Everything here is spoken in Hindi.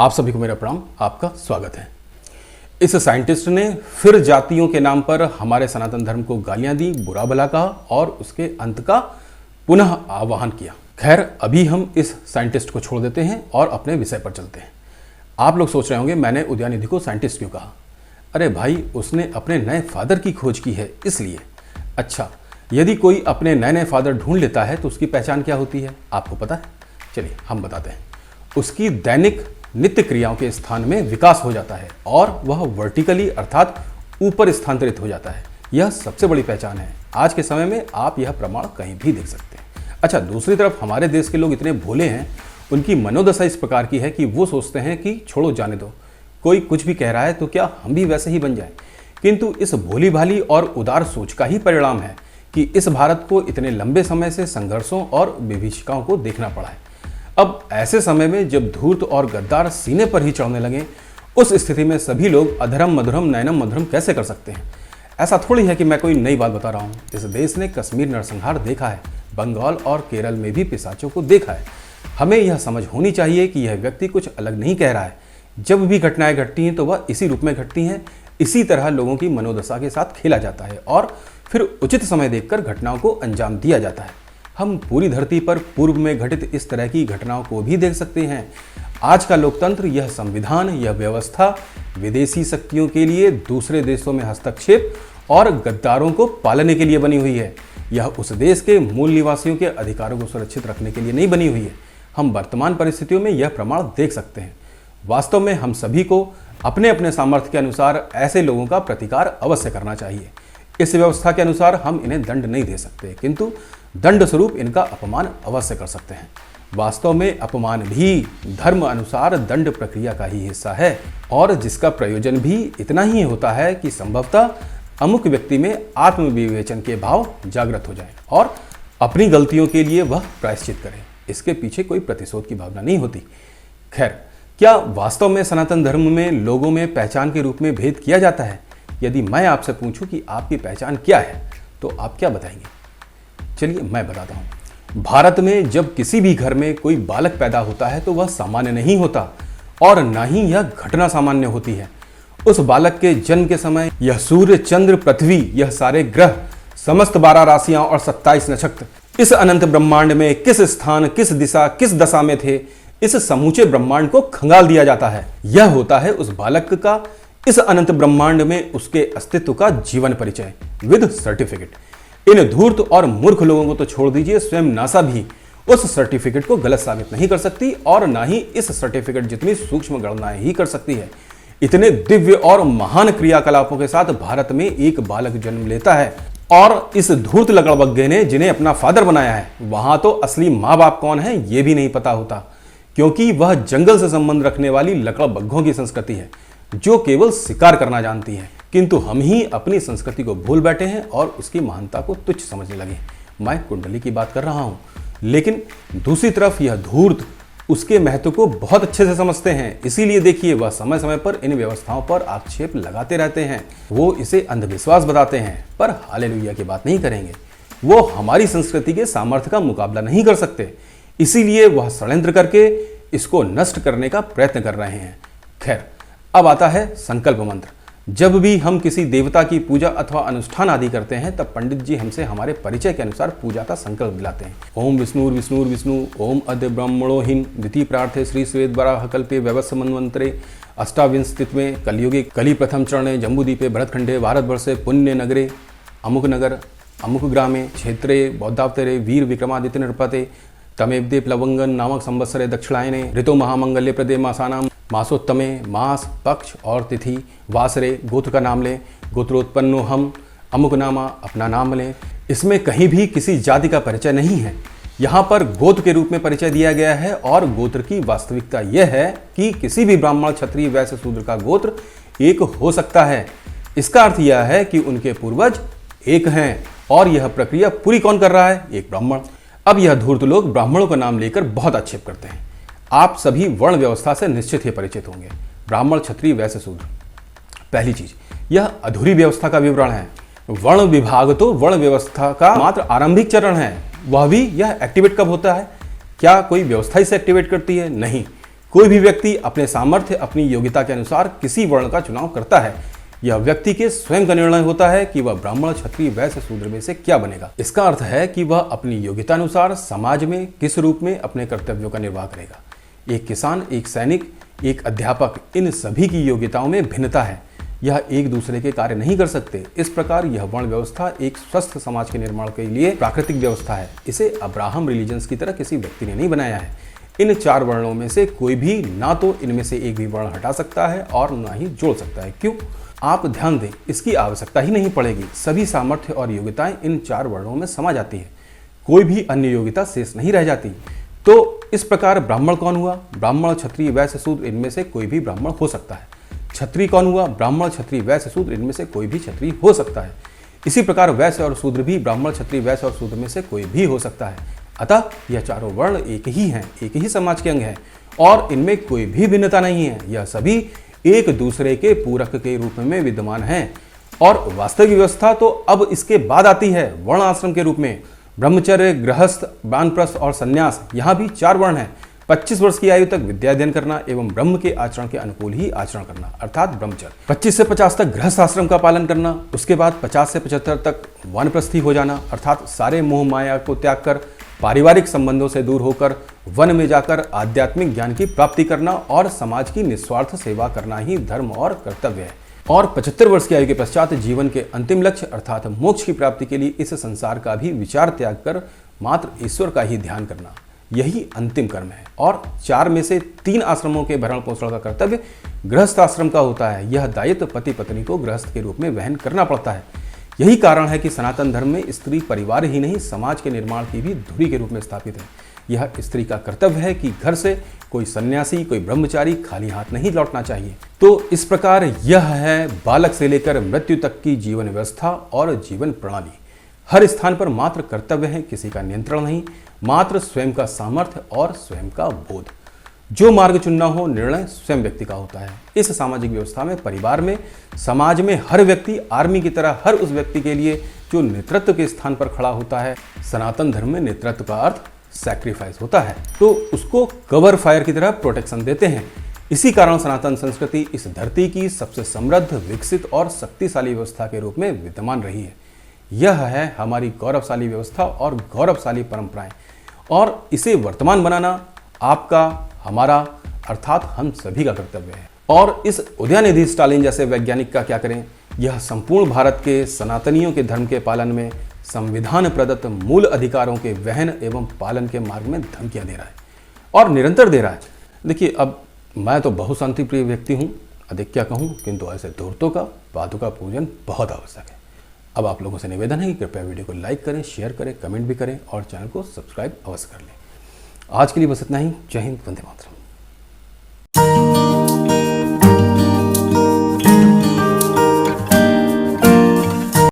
आप सभी को मेरा प्रणाम, आपका स्वागत है। इस साइंटिस्ट ने फिर जातियों के नाम पर हमारे सनातन धर्म को गालियां दी, बुरा भला कहा और उसके अंत का पुनः आह्वान किया। खैर, अभी हम इस साइंटिस्ट को छोड़ देते हैं और अपने विषय पर चलते हैं। आप लोग सोच रहे होंगे मैंने उदयनिधि को साइंटिस्ट क्यों कहा। अरे भाई, उसने अपने नए फादर की खोज की है इसलिए। अच्छा, यदि कोई अपने नए नए फादर ढूंढ लेता है तो उसकी पहचान क्या होती है, आपको पता है? चलिए हम बताते हैं। उसकी दैनिक नित्य क्रियाओं के स्थान में विकास हो जाता है और वह वर्टिकली अर्थात ऊपर स्थानांतरित हो जाता है। यह सबसे बड़ी पहचान है। आज के समय में आप यह प्रमाण कहीं भी देख सकते हैं। अच्छा, दूसरी तरफ हमारे देश के लोग इतने भोले हैं, उनकी मनोदशा इस प्रकार की है कि वो सोचते हैं कि छोड़ो जाने दो, कोई कुछ भी कह रहा है तो क्या हम भी वैसे ही बन जाए। किंतु इस भोली भाली और उदार सोच का ही परिणाम है कि इस भारत को इतने लंबे समय से संघर्षों और विभीषिकाओं को देखना पड़ा है। अब ऐसे समय में जब धूर्त और गद्दार सीने पर ही चढ़ने लगे, उस स्थिति में सभी लोग अधरम मधुरम नयनम मधुरम कैसे कर सकते हैं? ऐसा थोड़ी है कि मैं कोई नई बात बता रहा हूँ। इस देश ने कश्मीर नरसंहार देखा है, बंगाल और केरल में भी पिशाचों को देखा है। हमें यह समझ होनी चाहिए कि यह व्यक्ति कुछ अलग नहीं कह रहा है। जब भी घटनाएं घटती हैं तो वह इसी रूप में घटती हैं। इसी तरह लोगों की मनोदशा के साथ खेला जाता है और फिर उचित समय देखकर घटनाओं को अंजाम दिया जाता है। हम पूरी धरती पर पूर्व में घटित इस तरह की घटनाओं को भी देख सकते हैं। आज का लोकतंत्र, यह संविधान, यह व्यवस्था विदेशी शक्तियों के लिए दूसरे देशों में हस्तक्षेप और गद्दारों को पालने के लिए बनी हुई है। यह उस देश के मूल निवासियों के अधिकारों को सुरक्षित रखने के लिए नहीं बनी हुई है। हम वर्तमान परिस्थितियों में यह प्रमाण देख सकते हैं। वास्तव में हम सभी को अपने अपने सामर्थ्य के अनुसार ऐसे लोगों का प्रतिकार अवश्य करना चाहिए। इस व्यवस्था के अनुसार हम इन्हें दंड नहीं दे सकते, किंतु दंड स्वरूप इनका अपमान अवश्य कर सकते हैं। वास्तव में अपमान भी धर्म अनुसार दंड प्रक्रिया का ही हिस्सा है और जिसका प्रयोजन भी इतना ही होता है कि संभवतः अमुक व्यक्ति में आत्मविवेचन के भाव जागृत हो जाए और अपनी गलतियों के लिए वह प्रायश्चित करे। इसके पीछे कोई प्रतिशोध की भावना नहीं होती। खैर, क्या वास्तव में सनातन धर्म में लोगों में पहचान के रूप में भेद किया जाता है? यदि मैं आपसे पूछूं कि आपकी पहचान क्या है तो आप क्या बताएंगे? चलिए मैं बताता हूं। भारत में जब किसी भी घर में कोई बालक पैदा होता है तो वह सामान्य नहीं होता और न ही यह घटना सामान्य होती है। उस बालक के जन्म के समय यह सूर्य, चंद्र, पृथ्वी, यह सारे ग्रह, समस्त 12 राशियां और 27 नक्षत्र इस अनंत ब्रह्मांड में किस स्थान, किस दिशा, किस दशा में थे, इस समूचे ब्रह्मांड को खंगाल दिया जाता है। यह होता है उस बालक का इस अनंत ब्रह्मांड में उसके अस्तित्व का जीवन परिचय विद सर्टिफिकेट। इन धूर्त और मूर्ख लोगों को तो छोड़ दीजिए, स्वयं नासा भी उस सर्टिफिकेट को गलत साबित नहीं कर सकती और ना ही इस सर्टिफिकेट जितनी सूक्ष्म गणनाएं ही कर सकती है। इतने दिव्य और महान क्रियाकलापों के साथ भारत में एक बालक जन्म लेता है और इस धूर्त लकड़बग्गे ने जिन्हें अपना फादर बनाया है, वहां तो असली माँ बाप कौन है ये भी नहीं पता होता, क्योंकि वह जंगल से संबंध रखने वाली लकड़बग्घों की संस्कृति है जो केवल शिकार करना जानती है। किंतु हम ही अपनी संस्कृति को भूल बैठे हैं और उसकी महानता को तुच्छ समझने लगे। मैं कुंडली की बात कर रहा हूं, लेकिन दूसरी तरफ यह धूर्त उसके महत्व को बहुत अच्छे से समझते हैं। इसीलिए देखिए, वह समय समय पर इन व्यवस्थाओं पर आक्षेप लगाते रहते हैं। वो इसे अंधविश्वास बताते हैं, पर हालेलुया की बात नहीं करेंगे। वो हमारी संस्कृति के सामर्थ्य का मुकाबला नहीं कर सकते, इसीलिए वह षड्यंत्र करके इसको नष्ट करने का प्रयत्न कर रहे हैं। खैर, अब आता है संकल्प मंत्र। जब भी हम किसी देवता की पूजा अथवा अनुष्ठान आदि करते हैं तब पंडित जी हमसे हमारे परिचय के अनुसार पूजा का संकल्प दिलाते हैं। ओम विष्णु ओम अद्य ब्रह्मणोहीन द्वितीय प्रार्थे श्री श्वेत वराह कल्पे व्यवस्थ मन्वंतरे अष्टाविंशतित्वे कलियुगे कलि प्रथम चरणे जम्बूदीपे भरतखंडे भारतवर्षे पुण्य नगरे अमुक नगर अमुक ग्रामे क्षेत्रे बौद्धावतरे वीर विक्रमादित्य नृपते तमेब्दे प्लवंगन नामक संवत्सरे दक्षिणायने ऋतु महामंगल्य प्रदे मासानाम मासोत्तमे मास पक्ष और तिथि वासरे गोत्र का नाम लें। गोत्रोत्पन्नो हम अमुक नामा अपना नाम लें। इसमें कहीं भी किसी जाति का परिचय नहीं है। यहाँ पर गोत्र के रूप में परिचय दिया गया है और गोत्र की वास्तविकता यह है कि किसी भी ब्राह्मण, क्षत्रिय, वैश्य, शूद्र का गोत्र एक हो सकता है। इसका अर्थ यह है कि उनके पूर्वज एक हैं और यह प्रक्रिया पूरी कौन कर रहा है? एक ब्राह्मण। अब यह धूर्त लोग ब्राह्मणों का नाम लेकर बहुत आक्षेप करते हैं। आप सभी वर्ण व्यवस्था से निश्चित ही परिचित होंगे। ब्राह्मण, क्षत्रिय, वैश्य, शूद्र। पहली चीज, यह अधूरी व्यवस्था का विवरण है। वर्ण विभाग तो वर्ण व्यवस्था का मात्र आरंभिक चरण है। वह भी यह एक्टिवेट कब होता है? क्या कोई व्यवस्था इसे एक्टिवेट करती है? नहीं। कोई भी व्यक्ति अपने सामर्थ्य, अपनी योग्यता के अनुसार किसी वर्ण का चुनाव करता है। यह व्यक्ति के स्वयं का निर्णय होता है कि वह ब्राह्मण, क्षत्रिय, वैश्य, शूद्र में से क्या बनेगा। इसका अर्थ है कि वह अपनी योग्यता अनुसार समाज में किस रूप में अपने कर्तव्यों का निर्वाह करेगा। एक किसान, एक सैनिक, एक अध्यापक, इन सभी की योग्यताओं में भिन्नता है। यह एक दूसरे के कार्य नहीं कर सकते। इस प्रकार यह वर्ण व्यवस्था एक स्वस्थ समाज के निर्माण के लिए प्राकृतिक व्यवस्था है। इसे अब्राहम रिलीजन्स की तरह किसी व्यक्ति ने नहीं बनाया है। इन 4 वर्णों में से कोई भी ना तो इनमें से एक भी वर्ण हटा सकता है और ना ही जोड़ सकता है। क्यों? आप ध्यान दें, इसकी आवश्यकता ही नहीं पड़ेगी। सभी सामर्थ्य और योग्यताएं इन 4 वर्णों में समा जाती है। कोई भी अन्य योग्यता शेष नहीं रह जाती। तो इस प्रकार ब्राह्मण कौन हुआ? ब्राह्मण, क्षत्रिय, वैश्य, शूद्र, इनमें से कोई भी ब्राह्मण हो सकता है। क्षत्रिय कौन हुआ? ब्राह्मण, क्षत्रिय, वैश्य, शूद्र, इनमें से कोई भी क्षत्रिय हो सकता है। इसी प्रकार वैश्य और शूद्र भी ब्राह्मण, क्षत्रिय, वैश्य और शूद्र में से कोई भी हो सकता है। अतः यह चारों वर्ण एक ही हैं, एक ही समाज के अंग हैं और इनमें कोई भी भिन्नता नहीं है। यह सभी एक दूसरे के पूरक के रूप में विद्यमान हैं। और वास्तविक व्यवस्था तो अब इसके बाद आती है, वर्ण आश्रम के रूप में। ब्रह्मचर्य, गृहस्थ, वानप्रस्थ और संन्यास, यहाँ भी 4 वर्ण हैं। 25 वर्ष की आयु तक विद्या अध्ययन करना एवं ब्रह्म के आचरण के अनुकूल ही आचरण करना, अर्थात ब्रह्मचर्य। 25 से 50 तक गृहस्थ आश्रम का पालन करना। उसके बाद 50 से 75 तक वानप्रस्थी हो जाना, अर्थात सारे मोह माया को त्याग कर पारिवारिक संबंधों से दूर होकर वन में जाकर आध्यात्मिक ज्ञान की प्राप्ति करना और समाज की निस्वार्थ सेवा करना ही धर्म और कर्तव्य है। और 75 वर्ष की आयु के पश्चात जीवन के अंतिम लक्ष्य अर्थात मोक्ष की प्राप्ति के लिए इस संसार का भी विचार त्याग कर मात्र ईश्वर का ही ध्यान करना, यही अंतिम कर्म है। और 4 में से 3 आश्रमों के भरण पोषण का कर्तव्य गृहस्थ आश्रम का होता है। यह दायित्व पति पत्नी को गृहस्थ के रूप में वहन करना पड़ता है। यही कारण है कि सनातन धर्म में स्त्री परिवार ही नहीं समाज के निर्माण की भी धुरी के रूप में स्थापित है। यह स्त्री का कर्तव्य है कि घर से कोई सन्यासी, कोई ब्रह्मचारी खाली हाथ नहीं लौटना चाहिए। तो इस प्रकार यह है बालक से लेकर मृत्यु तक की जीवन व्यवस्था और जीवन प्रणाली। हर स्थान पर मात्र कर्तव्य है, किसी का नियंत्रण नहीं, मात्र स्वयं का सामर्थ्य और स्वयं का बोध। जो मार्ग चुनना हो, निर्णय स्वयं व्यक्ति का होता है। इस सामाजिक व्यवस्था में, परिवार में, समाज में हर व्यक्ति आर्मी की तरह हर उस व्यक्ति के लिए जो नेतृत्व के स्थान पर खड़ा होता है। सनातन धर्म में नेतृत्व का अर्थ सैक्रिफाइस होता है, तो उसको कवर फायर की तरह प्रोटेक्शन देते हैं। इसी कारण सनातन संस्कृति इस धरती की सबसे समृद्ध, विकसित और शक्तिशाली व्यवस्था के रूप में विद्यमान रही है। यह है हमारी गौरवशाली व्यवस्था और गौरवशाली परंपराएं, और इसे वर्तमान बनाना आपका, हमारा अर्थात हम सभी का कर्तव्य है। और इस उदयनिधि स्टालिन जैसे वैज्ञानिक का क्या करें? यह संपूर्ण भारत के सनातनियों के धर्म के पालन में संविधान प्रदत्त मूल अधिकारों के वहन एवं पालन के मार्ग में धमकियां दे रहा है और निरंतर दे रहा है। देखिए, अब मैं तो बहुत शांति प्रिय व्यक्ति हूँ, अधिक क्या कहूँ, किंतु ऐसे धूर्तों का पादुका पूजन बहुत आवश्यक है। अब आप लोगों से निवेदन है कि कृपया वीडियो को लाइक करें, शेयर करें, कमेंट भी करें और चैनल को सब्सक्राइब अवश्य कर लें। आज के लिए बस इतना ही। जय हिंद, वंदे मातरम।